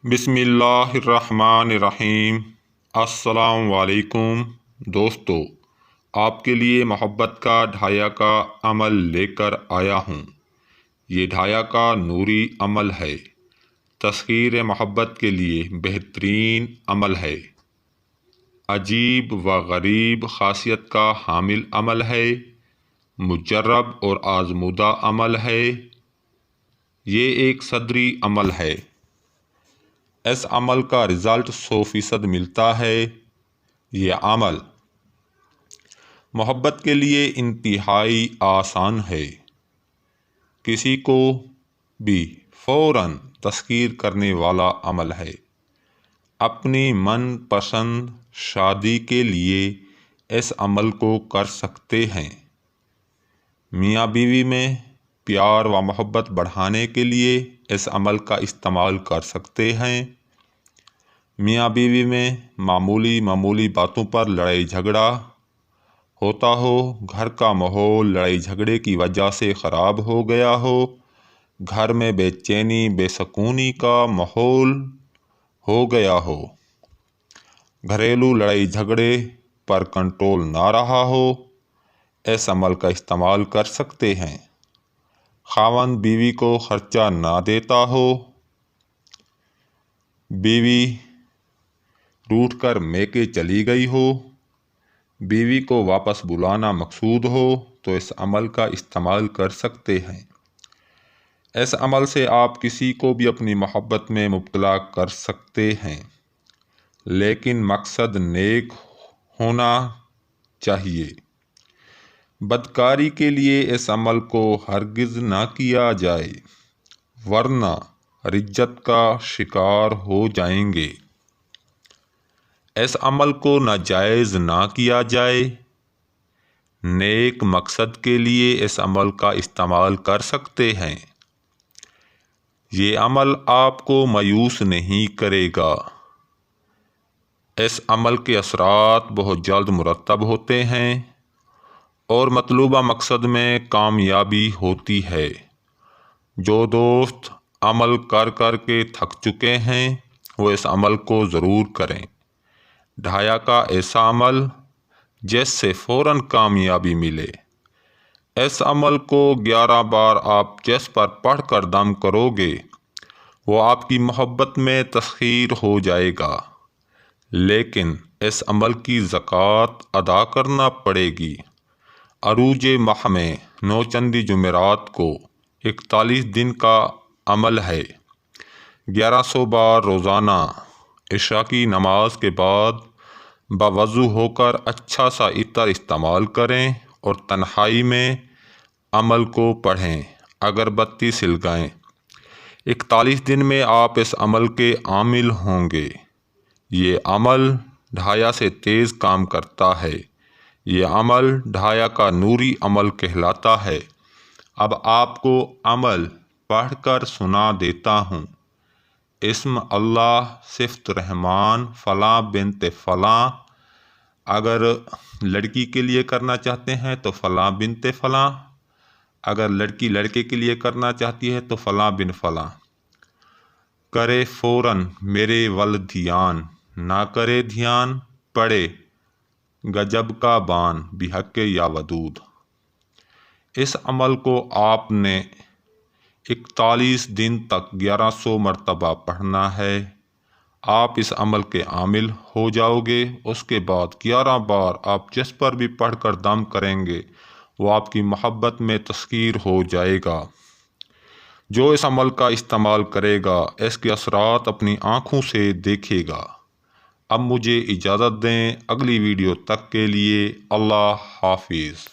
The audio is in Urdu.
بسم اللہ الرحمن الرحیم۔ السلام علیکم دوستو، آپ کے لیے محبت کا ڈھایا کا عمل لے کر آیا ہوں۔ یہ ڈھایا کا نوری عمل ہے، تسخیر محبت کے لیے بہترین عمل ہے، عجیب و غریب خاصیت کا حامل عمل ہے، مجرب اور آزمودہ عمل ہے۔ یہ ایک صدری عمل ہے۔ اس عمل کا رزلٹ 100% ملتا ہے۔ یہ عمل محبت کے لیے انتہائی آسان ہے، کسی کو بھی فوراً تسخیر کرنے والا عمل ہے۔ اپنی من پسند شادی کے لیے اس عمل کو کر سکتے ہیں۔ میاں بیوی میں پیار و محبت بڑھانے کے لیے اس عمل کا استعمال کر سکتے ہیں۔ میاں بیوی میں معمولی باتوں پر لڑائی جھگڑا ہوتا ہو، گھر کا ماحول لڑائی جھگڑے کی وجہ سے خراب ہو گیا ہو، گھر میں بے چینی بے سکونی کا ماحول ہو گیا ہو، گھریلو لڑائی جھگڑے پر کنٹرول نہ رہا ہو، اس عمل کا استعمال کر سکتے ہیں۔ خاوند بیوی کو خرچہ نہ دیتا ہو، بیوی روٹھ کر میکے چلی گئی ہو، بیوی کو واپس بلانا مقصود ہو تو اس عمل کا استعمال کر سکتے ہیں۔ اس عمل سے آپ کسی کو بھی اپنی محبت میں مبتلا کر سکتے ہیں، لیکن مقصد نیک ہونا چاہیے۔ بدکاری کے لیے اس عمل کو ہرگز نہ کیا جائے، ورنہ رجت کا شکار ہو جائیں گے۔ اس عمل کو ناجائز نہ کیا جائے۔ نیک مقصد کے لیے اس عمل کا استعمال کر سکتے ہیں۔ یہ عمل آپ کو مایوس نہیں کرے گا۔ اس عمل کے اثرات بہت جلد مرتب ہوتے ہیں اور مطلوبہ مقصد میں کامیابی ہوتی ہے۔ جو دوست عمل کر کر کے تھک چکے ہیں وہ اس عمل کو ضرور کریں۔ ڈھایا کا ایسا عمل جس سے فوراً کامیابی ملے۔ اس عمل کو 11 بار آپ جس پر پڑھ کر دم کرو گے وہ آپ کی محبت میں تسخیر ہو جائے گا، لیکن اس عمل کی زکوٰۃ ادا کرنا پڑے گی۔ عروج ماہ میں 9 چندی جمعرات کو 41 دن کا عمل ہے۔ 1100 بار روزانہ عشاء کی نماز کے بعد باوضو ہو کر اچھا سا عطر استعمال کریں اور تنہائی میں عمل کو پڑھیں، اگربتی سلگائیں۔ 41 دن میں آپ اس عمل کے عامل ہوں گے۔ یہ عمل ڈھایا سے تیز کام کرتا ہے۔ یہ عمل ڈھایا کا نوری عمل کہلاتا ہے۔ اب آپ کو عمل پڑھ کر سنا دیتا ہوں۔ اسم اللہ صفت رحمان فلاں بنت فلاں۔ اگر لڑکی کے لیے کرنا چاہتے ہیں تو فلاں بنت فلاں، اگر لڑکی لڑکے کے لیے کرنا چاہتی ہے تو فلاں بن فلاں۔ کرے فوراً میرے ول دھیان، نہ کرے دھیان پڑے گجب کا بان بحق یا ودود۔ اس عمل کو آپ نے 41 دن تک 1100 مرتبہ پڑھنا ہے۔ آپ اس عمل کے عامل ہو جاؤ گے۔ اس کے بعد 11 بار آپ جس پر بھی پڑھ کر دم کریں گے وہ آپ کی محبت میں تسخیر ہو جائے گا۔ جو اس عمل کا استعمال کرے گا اس کے اثرات اپنی آنکھوں سے دیکھے گا۔ اب مجھے اجازت دیں، اگلی ویڈیو تک کے لیے اللہ حافظ۔